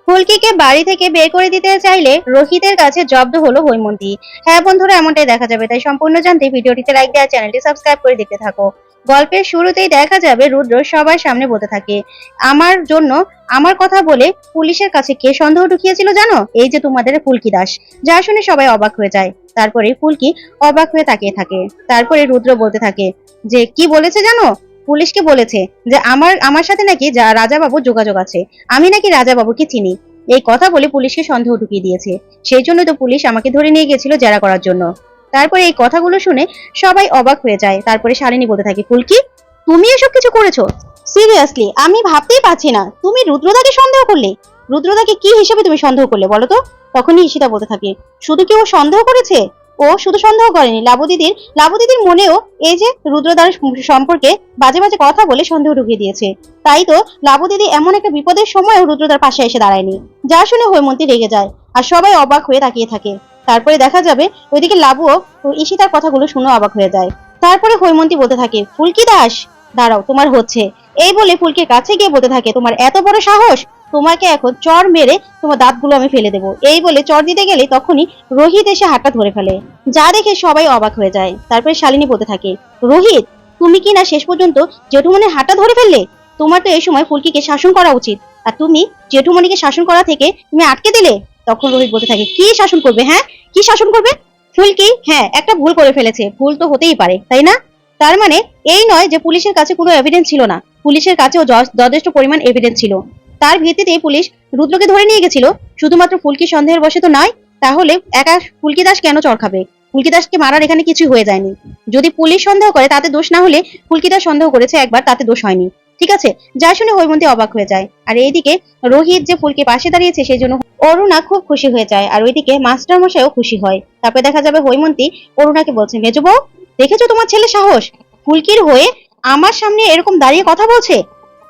ফুলকিকে বাড়ি থেকে বের করে দিতে চাইলে রোহিতের কাছে জব্দ হলো হৈমন্তী। হ্যাঁ বন্ধুরা, এমনটাই দেখা যাবে, তাই সম্পূর্ণ জানতে ভিডিওটিতে লাইক দেওয়া, চ্যানেলটি সাবস্ক্রাইব করে দেখতে থাকো। গল্পের শুরুতেই দেখা যাবে রুদ্র সবার সামনে বলতে থাকে, আমার জন্য আমার কথা বলে পুলিশের কাছে কে সন্দেহ ঢুকিয়েছিল জানো? এই যে তোমাদের ফুলকি দাস। যা শুনে সবাই অবাক হয়ে যায়। তারপরে ফুলকি অবাক হয়ে তাকিয়ে থাকে। তারপরে রুদ্র বলতে থাকে যে কি বলেছে জানো? পুলিশকে বলেছে যে আমার সাথে নাকি রাজা বাবু যোগাযোগ আছে, আমি নাকি রাজা বাবুকে চিনি। এই কথা বলে পুলিশকে সন্দেহ ঢুকিয়ে দিয়েছে। সেই জন্য তো পুলিশ আমাকে ধরে নিয়ে গেছিল জেরা করার জন্য। তারপরে এই কথাগুলো শুনে সবাই অবাক হয়ে যায়। তারপরে শালিনী বলতে থাকে, ফুলকি তুমি এসব কিছু করেছো? সিরিয়াসলি আমি ভাবতেই পারছি না, তুমি রুদ্রদাকে সন্দেহ করলে। রুদ্রদাকে কি হিসেবে তুমি সন্দেহ করলে বলো তো? তখনই ঈশিতা বলতে থাকে, শুধু কি ও সন্দেহ করেছে? ও শুধু সন্দেহ করেনি, লাবু দিদির মনেও এই যে রুদ্রদার সম্পর্কে বাজে বাজে কথা বলে সন্দেহ ঢুকিয়ে দিয়েছে। তাই তো লাবু দিদি এমন একটা বিপদের সময় রুদ্রদার পাশে এসে দাঁড়ায়নি। যা শুনে হৈমন্তী রেগে যায় আর সবাই অবাক হয়ে তাকিয়ে থাকে। তারপরে দেখা যাবে ওইদিকে লাবুও ঈশিতার কথাগুলো শুনে অবাক হয়ে যায়। তারপরে হৈমন্তী বলতে থাকে, ফুলকি দাস দাঁড়াও, তোমার হচ্ছে। এই বলে ফুলকির কাছে গিয়ে বলতে থাকে, তোমার এত বড় সাহস, তোমাকে এখন চর মেরে তোমার দাঁতগুলো আমি ফেলে দেবো। এই বলে চর দিতে গেলে তখনই রোহিত এসে হাতটা ধরে ফেলে। যা দেখে সবাই অবাক হয়ে যায়। তারপরে শালিনী বলতে থাকে, রোহিত তুমি কি না শেষ পর্যন্ত জেঠুমনির হাতটা ধরে ফেললে? তোমার তো এই সময় ফুলকিকে শাসন করা উচিত, আর তুমি জেঠুমনিকে শাসন করা থেকে তুমি আটকে দিলে। তখন রোহিত বলতে থাকে, কি শাসন করবে? হ্যাঁ, কি শাসন করবে? ফুলকি হ্যাঁ একটা ভুল করে ফেলেছে, ভুল তো হতেই পারে তাই না? তার মানে এই নয় যে পুলিশের কাছে কোনো এভিডেন্স ছিল না, পুলিশের কাছেও যথেষ্ট পরিমাণ এভিডেন্স ছিল। তার ভিত্তিতে পুলিশ রুদ্রকে ধরে নিয়ে গেছিল। শুধুমাত্র ফুলকি সন্দেহের বশে তো নয়। তাহলে একা ফুলকি দাস কেন চড় খাবে? ফুলকি দাসকে মারার এখানে কিছুই হয়ে যায়নি। যদি পুলিশ সন্দেহ করে তাতে দোষ না হলে ফুলকি দাস সন্দেহ করেছে একবার, তাতে দোষ হয়নি। ঠিক আছে, যা শুনে হৈমন্তী অবাক হয়ে যায়। আর এইদিকে রোহিত যে ফুলকি পাশে দাঁড়িয়েছে সেই জন্য অরুণা খুব খুশি হয়ে যায়। আর ওইদিকে মাস্টার মশাইও খুশি হয়। তারপরে দেখা যাবে হৈমন্তী অরুণাকে বলছে, মেজো বউ দেখেছো তোমার ছেলে সাহস, ফুলকির হয়ে আমার সামনে এরকম দাঁড়িয়ে কথা বলছে।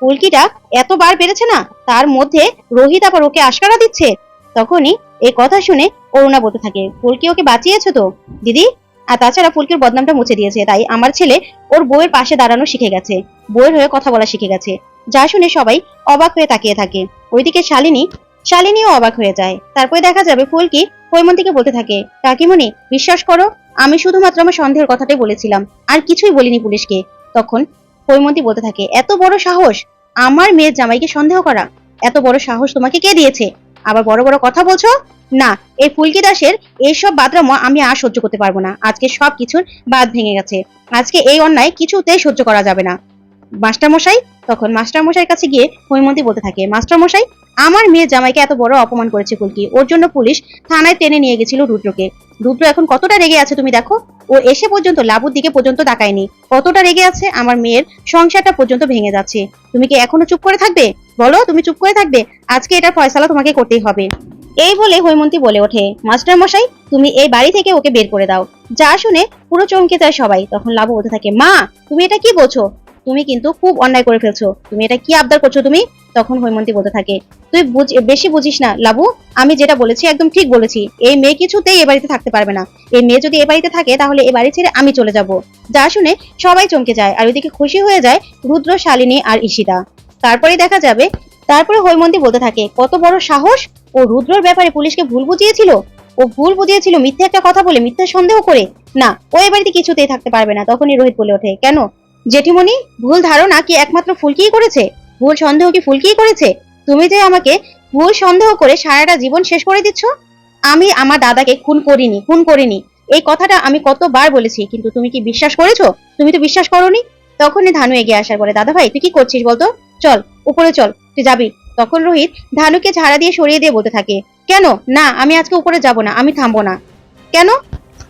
ফুলকিটা এতবার পেরেছে না, তার মধ্যে রোহিত আবার ওকে আশকারা দিচ্ছে। তখনই এই কথা শুনে অরুণা বলতে থাকে, ফুলকি ওকে বাঁচিয়েছো তো দিদি। আর তাছাড়া ফুলকির বদনামটা মুছে দিয়েছে, তাই আমার ছেলে ওর বউয়ের পাশে দাঁড়ানো শিখে গেছে, বউয়ের হয়ে কথা বলা শিখে গেছে। যা শুনে সবাই অবাক হয়ে তাকিয়ে থাকে। ওইদিকে শালিনীও অবাক হয়ে যায়। তারপরে দেখা যাবে ফুলকি হৈমন্তীকে বলতে থাকে, কাকিমণি বিশ্বাস করো, আমি শুধুমাত্র আমার সন্দেহের কথাটাই বলেছিলাম, আর কিছুই বলিনি পুলিশকে। তখন হৈমন্তী বলতে থাকে, এত বড় সাহস আমার মেয়ের জামাইকে সন্দেহ করা? এত বড় সাহস তোমাকে কে দিয়েছে? আবার বড় বড় কথা বলছো? না, এই ফুলকি দাসের এইসব বাদরামো আমি আর সহ্য করতে পারবো না। আজকে সব কিছুর বাঁধ ভেঙে গেছে। আজকে এই অন্যায় কিছুতেই সহ্য করা যাবে না। মাস্টার মশাই, তখন মাস্টার মশাইয়ের কাছে গিয়ে হৈমন্তী বলতে থাকে, মাস্টার মশাই আমার মেয়ের জামাইকে এত বড় অপমান করেছে ফুলকি, ওর জন্য পুলিশ থানায় টেনে নিয়ে গেছিল রুদ্রকে। রুদ্র এখন কতটা রেগে আছে তুমি দেখো, ও এসে পর্যন্ত লাবুর দিকে পর্যন্ত তাকায়নি। কতটা রেগে আছে, আমার মেয়ের সংসারটা পর্যন্ত ভেঙে যাচ্ছে। তুমি কি এখনো চুপ করে থাকবে? বলো, তুমি চুপ করে থাকবে? আজকে এটার ফয়সালা তোমাকে করতেই হবে। এই বলে হৈমন্তী বলে ওঠে, মাস্টার মশাই তুমি এই বাড়ি থেকে ওকে বের করে দাও। যা শুনে পুরো চমকে যায় সবাই। তখন লাবু বলতে থাকে, মা তুমি এটা কি বলছো? তুমি কিন্তু খুব অন্যায় করে ফেলছো, তুমি এটা কি আবদার করছো তুমি? তখন হৈমন্তী বলতে থাকে, তুই বেশি বুঝিস না লাবু, আমি যেটা বলেছি একদম ঠিক বলেছি। এই মেয়ে কিছুতেই এ বাড়িতে থাকতে পারবে না। এই মেয়ে যদি এ বাড়িতে থাকে তাহলে এ বাড়ি ছেড়ে আমি চলে যাব। যা শুনে সবাই চমকে যায়। আর ওইদিকে খুশি হয়ে যায় রুদ্র, শালিনী আর ঈশিতা। তারপরে দেখা যাবে, তারপরে হৈমন্তী বলতে থাকে, কত বড় সাহস, ও রুদ্রর ব্যাপারে পুলিশকে ভুল বুঝিয়েছিল। ও ভুল বুঝিয়েছিল মিথ্যে একটা কথা বলে, মিথ্যে সন্দেহ করে। না, ও এ বাড়িতে কিছুতেই থাকতে পারবে না। তখনই রোহিত বলে ওঠে, কেন জেঠিমণি, ভুল ধারণা কি একমাত্র ফুলকিই করেছে? ভুল সন্দেহ কি ফুলকিই করেছে? তুমি যে আমাকে ভুল সন্দেহ করে সারাটা জীবন শেষ করে দিচ্ছ। আমি আমার দাদাকে খুন করিনি এই কথাটা আমি কতবার বলেছি, কিন্তু তুমি কি বিশ্বাস করেছো? তুমি তো বিশ্বাস করোনি। তখনই ধানু এগিয়ে আসার পরে, দাদা ভাই তুই কি করছিস বলতো? চল উপরে চল, তুই যাবি। তখন রোহিত ধানুকে ঝাড়া দিয়ে সরিয়ে দিয়ে বলতে থাকে, কেন না, আমি আজকে উপরে যাব না, আমি থামবো না। কেন?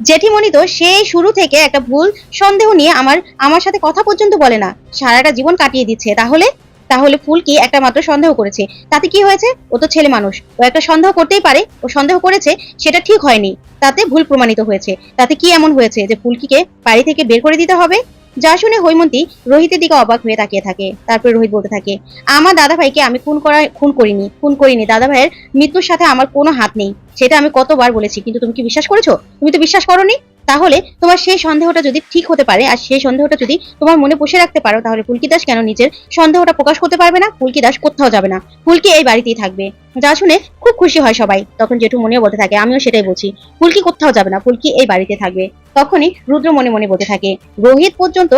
জেঠিমণি তো সেই শুরু থেকে একটা ভুল সন্দেহ নিয়ে আমার আমার সাথে কথা পর্যন্ত বলে না, সারাটা জীবন কাটিয়ে দিচ্ছে। তাহলে তাহলে ফুলকি একটা মাত্র সন্দেহ করেছে, তাতে কি হয়েছে? ও তো ছেলে মানুষ, ও একটা সন্দেহ করতেই পারে। ও সন্দেহ করেছে, সেটা ঠিক হয়নি, তাতে ভুল প্রমাণিত হয়েছে। তাতে কি এমন হয়েছে যে ফুলকিকে বাড়ি থেকে বের করে দিতে হবে? যা শুনে হৈমন্তী রোহিতের দিকে অবাক হয়ে তাকিয়ে থাকে। তারপরে রোহিত বলতে থাকে, আমার দাদা ভাইকে আমি খুন করিনি। দাদা ভাইয়ের মৃত্যুর সাথে আমার কোনো হাত নেই, সেটা আমি কতবার বলেছি, কিন্তু তুমি কি বিশ্বাস করেছো? তুমি তো বিশ্বাস করোনি। তাহলে তোমার সেই সন্দেহটা যদি ঠিক হতে পারে আর সেই সন্দেহটা যদি তোমার মনে পুষে রাখতে পারো, তাহলে ফুলকি দাস কেন নিজের সন্দেহটা প্রকাশ করতে পারবে না? ফুলকি দাস কোথাও যাবে না, ফুলকি এই বাড়িতেই থাকবে। যা শুনে খুব খুশি হয় সবাই। তখন জেঠু মনেও বলতে থাকে, আমিও সেটাই বলছি, ফুলকি কোথাও যাবে না, ফুলকি এই বাড়িতে থাকবে। তখনই রুদ্র মনে মনে বলতে থাকে, রোহিত পর্যন্ত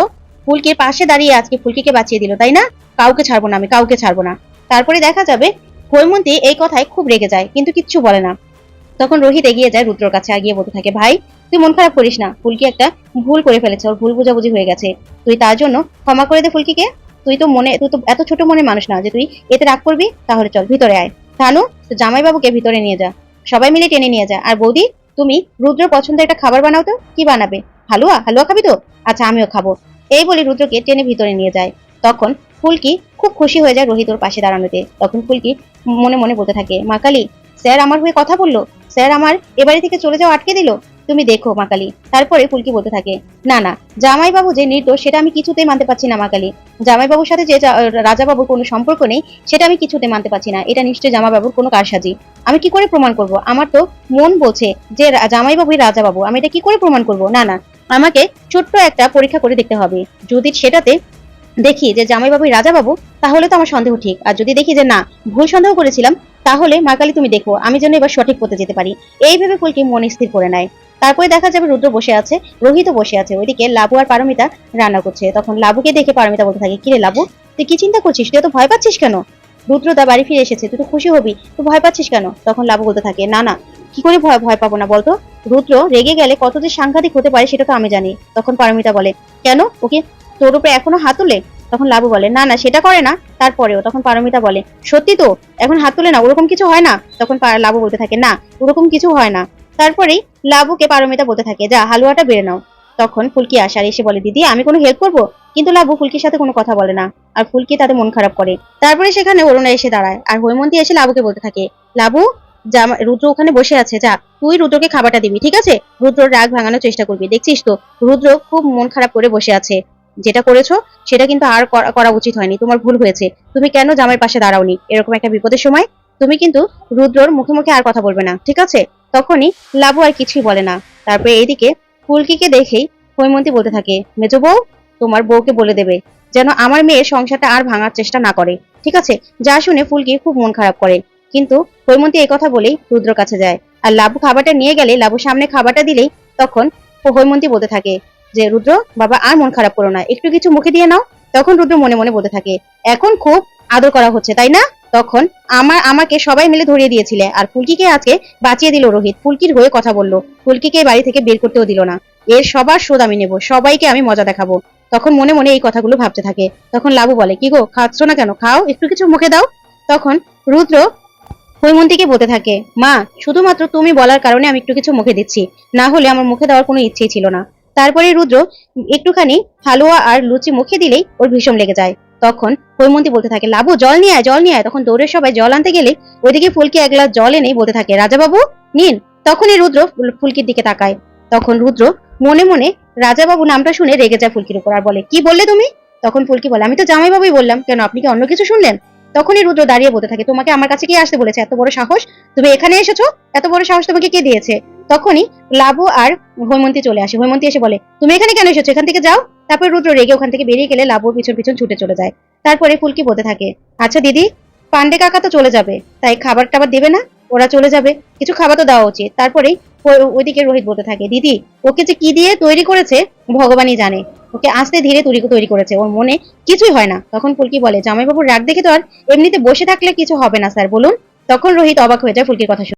ফুলকির পাশে দাঁড়িয়ে আজকে ফুলকিকে বাঁচিয়ে দিল, তাই না? কাউকে ছাড়বো না, আমি কাউকে ছাড়বো না। তারপরে দেখা যাবে হৈমন্তী এই কথায় খুব রেগে যায়, কিন্তু কিচ্ছু বলে না। তখন রোহিত এগিয়ে যায় রুদ্রর কাছে, এগিয়ে বলতে থাকে, ভাই তুই মন খারাপ করিস না, ফুলকি একটা ভুল করে ফেলেছে, ওর ভুল বোঝাবুঝি হয়ে গেছে, তুই তার জন্য ক্ষমা করে দে ফুলকিকে। তুই তো এত ছোট মনে মানুষ না যে তুই এতে রাগ করবি। তাহলে চল ভিতরে আয়, থানু তো জামাইবাবুকে ভিতরে নিয়ে যা, সবাই মিলে টেনে নিয়ে যা। আর বৌদি, তুমি রুদ্রের পছন্দের একটা খাবার বানাও তো, কি বানাবে? হালুয়া? হালুয়া খাবি তো? আচ্ছা আমিও খাবো। এই বলে রুদ্রকে টেনে ভিতরে নিয়ে যায়। তখন ফুলকি খুব খুশি হয়ে যায় রোহিত ওর পাশে দাঁড়ানোতে। তখন ফুলকি মনে মনে বলতে থাকে, মা কালী, স্যার আমার হয়ে কথা বললো, স্যার আমার এ বাড়ি থেকে চলে যাওয়া আটকে দিল, তুমি দেখো মা কালী। তারপরে ফুলকি বলতে থাকে, না না, জামাইবাবু যে নির্দোষ সেটা আমি কিছুতেই মানতে পারছি না মা কালী। জামাইবাবুর সাথে যে রাজাবাবুর কোনো সম্পর্ক নেই সেটা আমি কিছুতেই মানতে পারছি না। এটা নিশ্চয়ই জামাইবাবুর কোনো কারসাজি। আমি কি করে প্রমাণ করব? আমার তো মন বলছে যে জামাইবাবুই রাজাবাবু, আমি এটা কি করে প্রমাণ করব? না না, আমাকে ছোট্ট একটা পরীক্ষা করে দেখতে হবে। যদি সেটাতে দেখি যে জামাইবাবুই রাজাবাবু, তাহলে তো আমার সন্দেহ ঠিক। আর যদি দেখি যে না, ভুল সন্দেহ করেছিলাম, তাহলে মা কালী তুমি দেখো আমি যেন এবার সঠিক পথে যেতে পারি। এই ভেবে ফুলকি মন স্থির করে নেয়। তারপরে দেখা যাবে রুদ্র বসে আছে, রোহিতও বসে আছে, ওইদিকে লাবু আর পারমিতা রান্না করছে। তখন লাবুকে দেখে পারমিতা বলতে থাকে, কিরে লাবু, তুই কি চিন্তা করছিস? তুই এত ভয় পাচ্ছিস কেন? রুদ্রদা বাড়ি ফিরে এসেছে, তুই তো খুশি হবি, তুই ভয় পাচ্ছিস কেন? তখন লাবু বলতে থাকে, না না, কি করে ভয় ভয় পাবো না বলতো? রুদ্র রেগে গেলে কত যে সাংঘাতিক হতে পারে সেটা তো আমি জানি। তখন পারমিতা বলে, কেন, ওকে তোর উপরে এখনো হাত তোলে? তখন লাবু বলে, না না, সেটা করে না, তারপরেও। তখন পারমিতা বলে, সত্যি তো এখন হাত তোলে না, ওরকম কিছু হয় না? তখন লাবু বলতে থাকে, না ওরকম কিছু হয় না। তারপরেই লাবুকে পারমিতা বলতে থাকে, যা হালুয়াটা বেড়ে নাও। তখন ফুলকি আসার এসে বলে, দিদি আমি কোনো হেল্প করবো? কিন্তু লাবু ফুলকির সাথে কোনো কথা বলে না, আর ফুলকি তাতে মন খারাপ করে। তারপরে সেখানে অরুণা এসে দাঁড়ায়, আর হৈমন্তী এসে লাবুকে বলতে থাকে, লাবু, রুদ্র ওখানে বসে আছে, যা তুই রুদ্রকে খাবারটা দিবি, ঠিক আছে? রুদ্রর রাগ ভাঙানোর চেষ্টা করবি, দেখছিস তো রুদ্র খুব মন খারাপ করে বসে আছে। যেটা করেছো সেটা কিন্তু আর করা উচিত হয়নি, তোমার ভুল হয়েছে। তুমি কেন জামাইয়ের পাশে দাঁড়াওনি এরকম একটা বিপদের সময়? তুমি কিন্তু রুদ্রর মুখে মুখে আর কথা বলবে না, ঠিক আছে? তখনই লাবু আর কিছুই বলে না। তারপরে এইদিকে ফুলকিকে দেখেই হৈমন্তী বলতে থাকে, মেজো বউ, তোমার বউকে বলে দেবে যেন আমার মেয়ের সংসারটা আর ভাঙার চেষ্টা না করে, ঠিক আছে? যা শুনে ফুলকি খুব মন খারাপ করে। কিন্তু হৈমন্তী এই কথা বলেই রুদ্র কাছে যায়। আর লাবু খাবারটা নিয়ে গেলে, লাবু সামনে খাবারটা দিলেই তখন হৈমন্তী বলতে থাকে যে, রুদ্র বাবা আর মন খারাপ করো না, একটু কিছু মুখে দিয়ে নাও। তখন রুদ্র মনে মনে বলতে থাকে, এখন খুব আদর করা হচ্ছে তাই না? তখন আমাকে সবাই মিলে ধরিয়ে দিয়েছিলে, আর ফুলকিকে আজকে বাঁচিয়ে দিল রোহিত, ফুলকির হয়ে কথা বললো, ফুলকিকে বাড়ি থেকে বের করতেও দিল না। এর সবার শোধ আমি নেব, সবাইকে আমি মজা দেখাবো। তখন মনে মনে এই কথাগুলো ভাবতে থাকে। তখন লাবু বলে, কি গো, খাচ্ছ না কেন? খাও, একটু কিছু মুখে দাও। তখন রুদ্র হৈমন্তীকে বলতে থাকে, মা শুধুমাত্র তুমি বলার কারণে আমি একটু কিছু মুখে দিচ্ছি, না হলে আমার মুখে দেওয়ার কোনো ইচ্ছেই ছিল না। তারপরে রুদ্র একটুখানি হালুয়া আর লুচি মুখে দিলেই ওর ভীষণ লেগে যায়। তখন হৈমন্তী বলতে থাকে, লাবু জল নিয়ে আয়, জল নিয়ে আয়। তখন দৌড়ে সবাই জল আনতে গেলে ওইদিকে ফুলকি এক গ্লাস জল এনেই বলতে থাকে, রাজাবাবু নিন। তখনই রুদ্র ফুলকির দিকে তাকায়। তখন রুদ্র মনে মনে রাজাবাবু নামটা শুনে রেগে যায় ফুলকির উপর, আর বলে, কি বললে তুমি? তখন ফুলকি বলে, আমি তো জামাইবাবুই বললাম, কেন আপনি কি অন্য কিছু শুনলেন? তখনই রুদ্র দাঁড়িয়ে বলতে থাকে, তোমাকে আমার কাছে কে আসতে বলেছে? এত বড় সাহস, তুমি এখানে এসেছো? এত বড় সাহস তোমাকে কে দিয়েছে? তখনই লাবু আর হৈমন্তী চলে আসে। হৈমন্তী এসে বলে, তুমি এখানে কেন এসেছো? এখান থেকে যাও। তারপর রুদ্র রেগে ওখান থেকে বেরিয়ে গেলে লাবুর পিছন পিছন ছুটে চলে যায়। তারপরে ফুলকি বলতে থাকে, আচ্ছা দিদি, পান্ডে কাকা তো চলে যাবে, তাই খাবার টাবার দেবে না? ওরা চলে যাবে, কিছু খাবার তো দেওয়া উচিত। তারপরেই ওইদিকে রোহিত বলতে থাকে, দিদি ওকে যে কি দিয়ে তৈরি করেছে ভগবানই জানে, ওকে আস্তে ধীরে তৈরি করেছে, ওর মনে কিছুই হয় না। তখন ফুলকি বলে, জামাইবাবুর রাগ দেখে তো আর এমনিতে বসে থাকলে কিছু হবে না স্যার, বলুন। তখন রোহিত অবাক হয়ে যায় ফুলকির কথা শুনে।